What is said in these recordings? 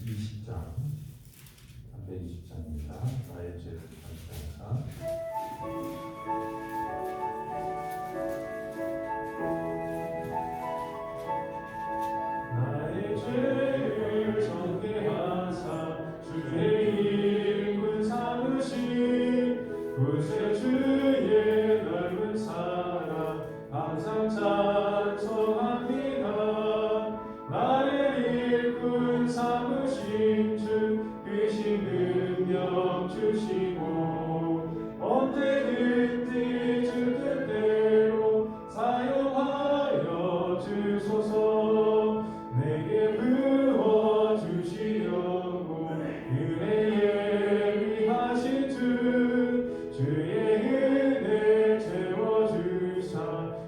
320장, 320장입니다. 나의 죄를 감사하사. 나의 죄를 정죄하사 주의 일꾼 삼으신 구세주의 넓은 사랑 항상 찬송합니다. 나의 일꾼 삼으신 주 크신 능력 주시고 언제든지 주 뜻대로 사용하여 주소서. 내게 부어주시려고 은혜에 위하신 주의 은혜 채워주사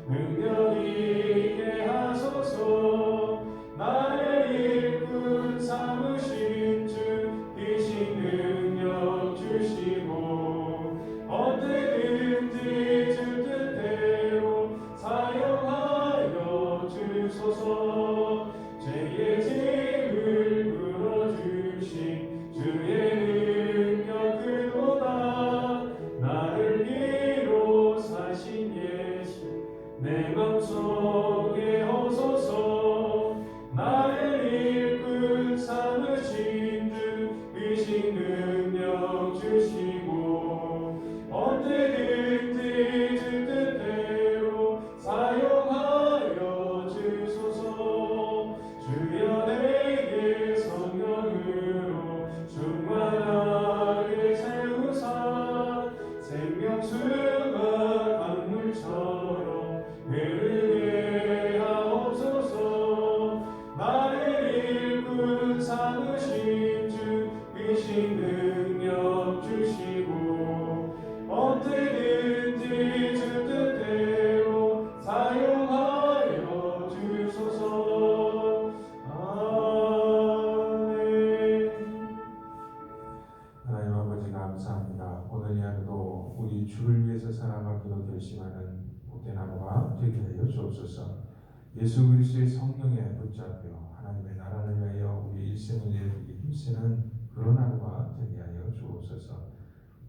능력 있게 하소서. 나의 일꾼 삼으신 주 크신 능력 주시고 언제든지 주 뜻대로 사용하여 주소서. 죄의 짐을 풀어주신 주의 능력 그도다. 나를 위로 사신 예수 내 맘속에 오소서. 나의 일꾼 삼으신 주 크신 능력 주시고 언제든지 주 뜻대로 사용하여 주소서. 주여 내게 성령으로 충만하게 세우사 생명수가 강물처럼 흐르게 하옵소서. 나의 일꾼 삼으신 주 크신 능력 주시고 언제든지 주 뜻대로 사용하여 주소서. 아멘. 하나님 아버지 감사합니다. 오늘 이 하루도 우리 주를 위해서 살아가기로 결심하는 복된 하루가 되게 하여 주옵소서. 예수 그리스도의 성령에 붙잡혀 하나님의 나라를 위하여 우리 일생을 내드리기 힘쓰는 그런 하루가 되게 하여 주옵소서.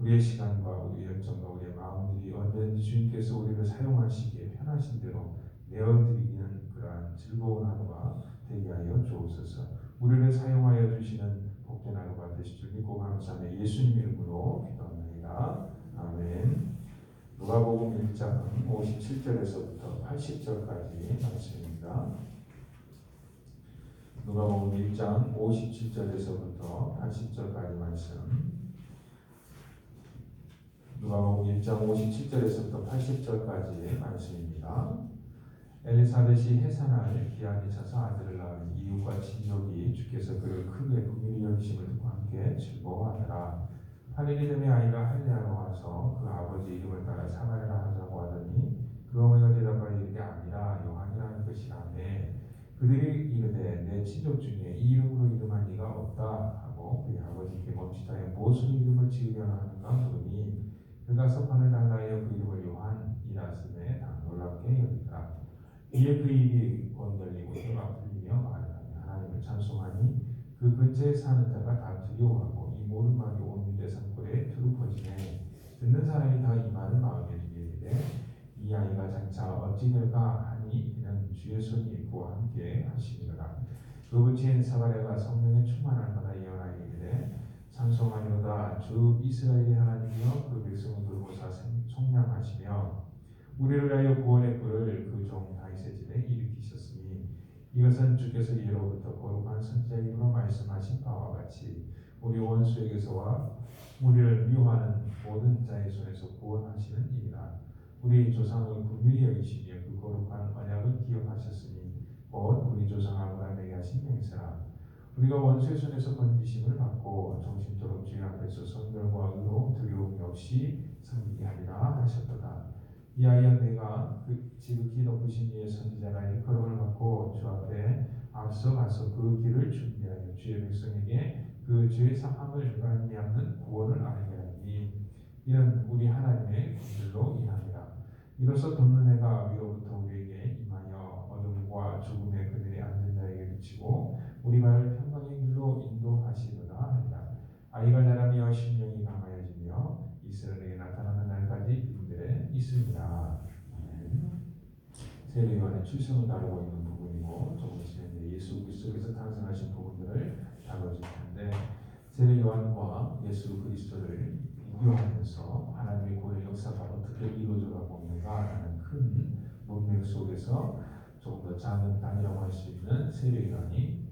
우리의 시간과 우리의 열정과 우리의 마음들이 언제든지 주님께서 우리를 사용하시기에 편하신 대로 내어드리기는 그러한 즐거운 하루가 되게 하여 주옵소서. 우리를 사용하여 주시는 복된 하루가 되실 줄 믿고 감사하며 예수님 이름으로 기도합니다. 아멘. 누가복음 1장 57절에서부터 80절까지 말씀입니다. 누가복음 1장 57절에서부터 80절까지 말씀. 누가복음 1장 57절에서부터 80절까지 말씀입니다. 엘리사벳이 해산할 기한이 차서 아들을 낳은 이웃과 친족이 주께서 그를 크게 긍휼히 여기심을 듣고 함께 즐거워하더라. 8일이 되매 아이가 할례하러 와서 그 아버지 이름을 따라 사마리라 하자고 하더니 그 어머니가 대답하여 이르되 아니라 요한이라는 것이라며. 그들이 이르되 내 친족 중에 이 이름으로 이름한 이가 없다 하고 그의 아버지께 멈칫하여 무엇으로 이름을 지으려나 하는가 물으니 그가 서판을 달라하여 그 이름을 요한이라 쓰매 다 놀랍게 여기더라. 이에 그 입이 곧 열리고 혀가 풀리며 말하며 하나님을 찬송하니 그 근처에 사는 자가 다 두려워하고 이 모든 말이 온 유대 산골에 두루 퍼지네. 듣는 사람이 다 이 말을 마음에 두게 되되 이 아이가 장차 어찌 될까 하니 이는 주의 손이 그와 함께 하시니라. 그 부친 사마리아가 성령에 충만할 만하 예언하여 이르되 찬송하리로다. 주 이스라엘의 하나님이여 그 백성을 돌보사 속량하시며 우리를 위하여 구원의 뿔을 그 종 다윗의 집에 일으키셨으니 이것은 주께서 예로부터 거룩한 선지자 입으로 말씀하신 바와 같이 우리 원수에게서와 우리를 미워하는 모든 자의 손에서 구원하시는 일이라. 우리 조상을 긍휼히 여기시며 그 거룩한 언약을 기억하셨으니 곧 우리 조상 아브라함에게 하신 맹세라. 우리가 원수의 손에서 건지심을 받고 정신토록 주의 앞에서 성결과 의로 두려움 없이 섬기게 하리라 하셨도다. 이 아이야 내가 그 지극히 높으신 이의 선지자라 일컬음을 받고 주 앞에 앞서 가서 그 길을 준비하여 주의 백성에게 그 죄의 사함을 말미암는 구원을 알게 하니 이는 우리 하나님의 긍휼로 인함이라. 이로써 돕는 해가 위로부터 우리에게 임하여 어둠과 죽음의 그늘에 앉은 자에게 비치고 우리 발을 평강의 길로 인도하여 아이가 자라며 심령이 강하여지며 이스라엘에게 나타나는 날까지 그들에 있습니다. 세례 요한의 출생을 다루고 있는 부분이고 조금 있으면 예수 그리스도께서 탄생하신 부분들을 다뤄질 텐데 세례 요한과 예수 그리스도를 비교하면서 하나님의 구원의 역사가 어떻게 이루어져가고 있는가라는 큰 문맥 속에서 조금 더 작은 단위라고 할 수 있는 세례 요한이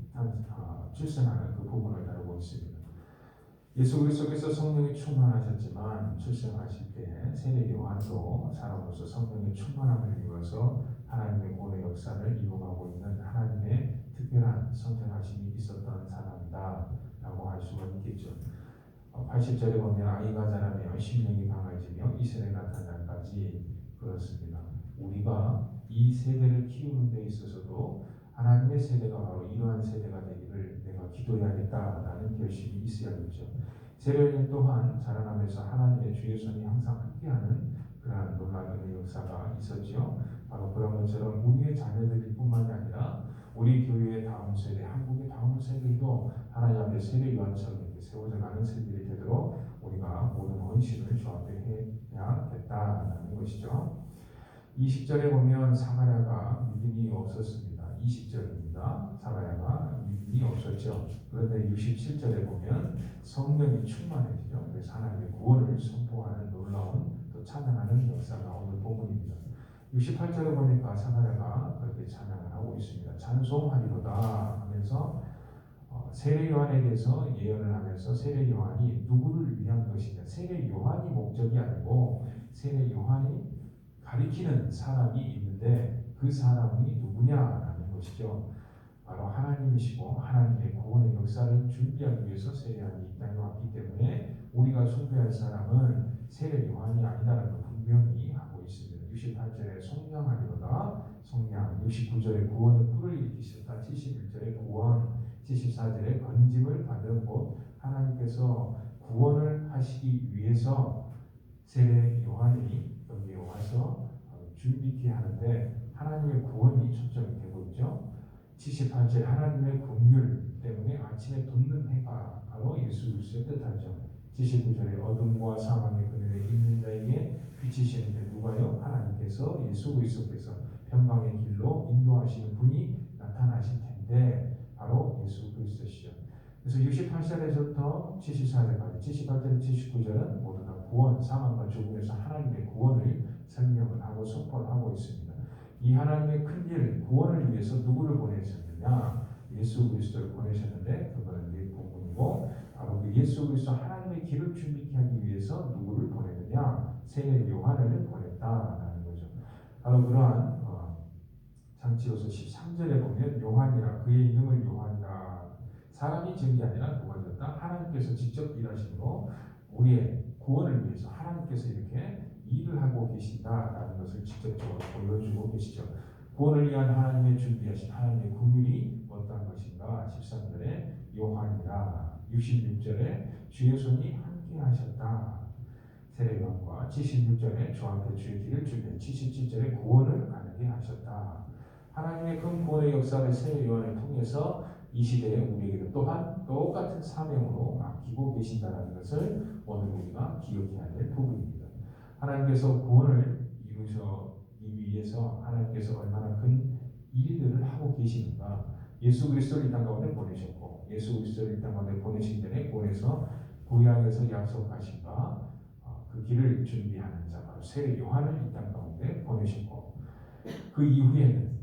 출생하는 그 부분을 다루고 있습니다. 예수 그리스도께서 성령이 충만하셨지만 출생하실 때 세례 요한도 사람으로서 성령의 충만함을 이루어서 하나님의 구원의 역사를 이루어가고 있는 하나님의 특별한 선택하심이 있었던 사람이다 라고 할 수가 있겠죠. 80절에 보면 아이가 자라며 심령이 강해지며 이스라엘에 나타날 날까지 그렇습니다. 우리가 이 세대를 키우는 데 있어서도 하나님의 세대가 바로 이러한 세대가 되기를 내가 기도해야겠다라는 결심이 있어야겠죠. 세례요한 또한 자라나면서 하나님의 주의 손이 항상 함께하는 그러한 놀라운 역사가 있었죠. 바로 그런 것처럼 우리의 자녀들일 뿐만이 아니라 우리 교회의 다음 세대, 한국의 다음 세대도 하나님 앞에 세례 요한처럼 이렇게 세워져 가는 세대들이 되도록 우리가 모든 헌신을 주 앞에 해야겠다라는 것이죠. 20절에 보면 사가랴가 믿음이 없었습니다. 20절입니다. 사가랴가 믿음이 없었죠. 그런데 67절에 보면 성령이 충만해지죠. 그래서 하나님의 구원을 선포하는 놀라운 또 찬양하는 역사가 오늘 본문입니다. 68절에 보니까 사가랴가 그렇게 찬양을 하고 있습니다. 찬송하리로다 하면서 세례 요한에 대해서 예언을 하면서 세례 요한이 누구를 위한 것이냐, 세례 요한이 목적이 아니고 세례 요한이 가리키는 사람이 있는데 그 사람이 누구냐라는 것이죠. 바로 하나님이시고 하나님의 구원의 역사를 준비하기 위해서 세례 요한이 이 땅에 왔기 때문에 우리가 숭배할 사람은 세례 요한이 아니라는 걸 분명히 하고 있습니다. 68절에 속량하리로다 속량, 69절에 구원의 뿔을 일으키셨다, 71절에 구원, 74절에 건짐을 받은 곳, 하나님께서 구원을 하시기 위해서 세례 요한이 여기에 와서 준비케 하는데 하나님의 구원이 초점이 되고 있죠. 78절 하나님의 긍휼 때문에 아침에 돋는 해가 바로 예수 그리스도의 뜻하죠. 79절에 어둠과 사망의 그늘에 있는 자에게 비치시는데 누가요? 하나님께서 예수 그리스도께서 평강의 길로 인도하시는 분이 나타나실 텐데 바로 예수 그리스도시죠. 그래서 68절에서부터 74절까지 78절 79절은 모두 다 구원, 사망과 죽음에서 하나님의 구원을 설명을 하고 선포를 하고 있습니다. 이 하나님의 큰 일, 구원을 위해서 누구를 보내셨느냐? 예수 그리스도를 보내셨는데 그거는 내 부분이고 바로 그 예수 그리스도 하나님의 길을 준비케 하기 위해서 누구를 보내느냐? 세례 요한을 보냈다라는 거죠. 바로 그러한 장치로서 13절에 보면 요한이라 그의 이름을 요한이라 사람이 지은 게 아니라 누가 지었다? 하나님께서 직접 일하심으로 우리의 구원을 위해서 하나님께서 이렇게 일을 하고 계신다라는 것을 직접적으로 보여주고 계시죠. 구원을 위한 하나님의 준비하신 하나님의 긍휼이 어떠한 것인가? 13절에 요한이라 66절에 주의 손이 함께 하셨다. 세례 요한과 76절에 주 앞에 주의 길을 준비해 77절에 구원을 가능하게 하셨다. 하나님의 큰 구원의 역사를 세례 요한을 통해서 이 시대에 우리에게도 또한 똑같은 사명으로 맡기고 계신다는 것을 오늘 우리가 기억해야 될 부분입니다. 하나님께서 구원을 이루시기 위해서 하나님께서 얼마나 큰 일들을 하고 계시는가. 예수 그리스도를 이 땅 가운데 보내셨고 예수 그리스도를 이 땅 가운데 보내시기 전에 보내서 구약에서 약속하신 바 그 길을 준비하는 자 바로 세례 요한을 이 땅 가운데 보내셨고 그 이후에는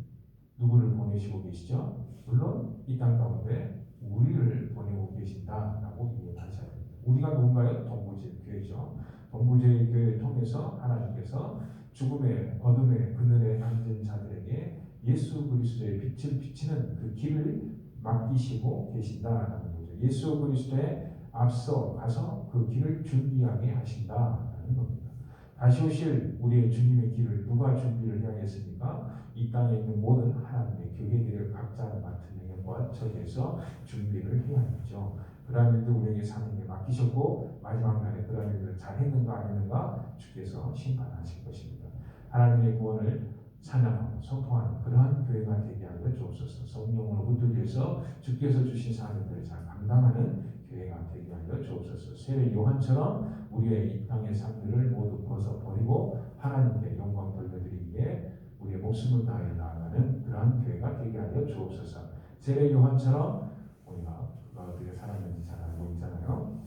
누구를 보내시고 계시죠? 물론 이 땅 가운데 우리를 보내고 계신다라고 이해하셔야 됩니다. 우리가 누군가요? 동부제 교회죠. 동부제 교회를 통해서 하나님께서 죽음의 어둠의 그늘에 앉은 자들에게 예수 그리스도의 빛을 비치는 그 길을 맡기시고 계신다라는 거죠. 예수 그리스도에 앞서 가서 그 길을 준비하게 하신다라는 겁니다. 다시 오실 우리의 주님의 길을 누가 준비를 해야겠습니까? 이 땅에 있는 모든 하나님의 교회들을 각자 맡은 영역과 처지에서 준비를 해야겠죠. 그러한 일도 우리에게 사명에 맡기셨고 마지막 날에 그러한 일들을 잘했는가 안 했는가 주께서 심판하실 것입니다. 하나님의 구원을 찬양하고 선포하는 그러한 교회가 되게 하여 주옵소서. 성령으로 붙들려서 주께서 주신 사명들을 잘 감당하는 교회가 되게 하여 주옵소서. 세례 요한처럼 우리의 이 땅의 삶들을 모두 벗어버리고 하나님께 영광 돌려드리기에 우리의 목숨을 다해 나아가는 그러한 교회가 되게 하여 주옵소서. 세례 요한처럼 우리가 어떻게 살았는지 잘 알고 있잖아요.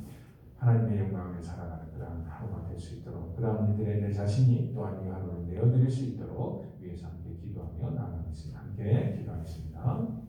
하나님의 영광을 살아가는 그러한 하루가 될 수 있도록, 그러한 이들의 내 자신이 또한 이 하루를 내어드릴 수 있도록 위해서 함께 기도하며 나아가겠습니다. 함께 기도하겠습니다.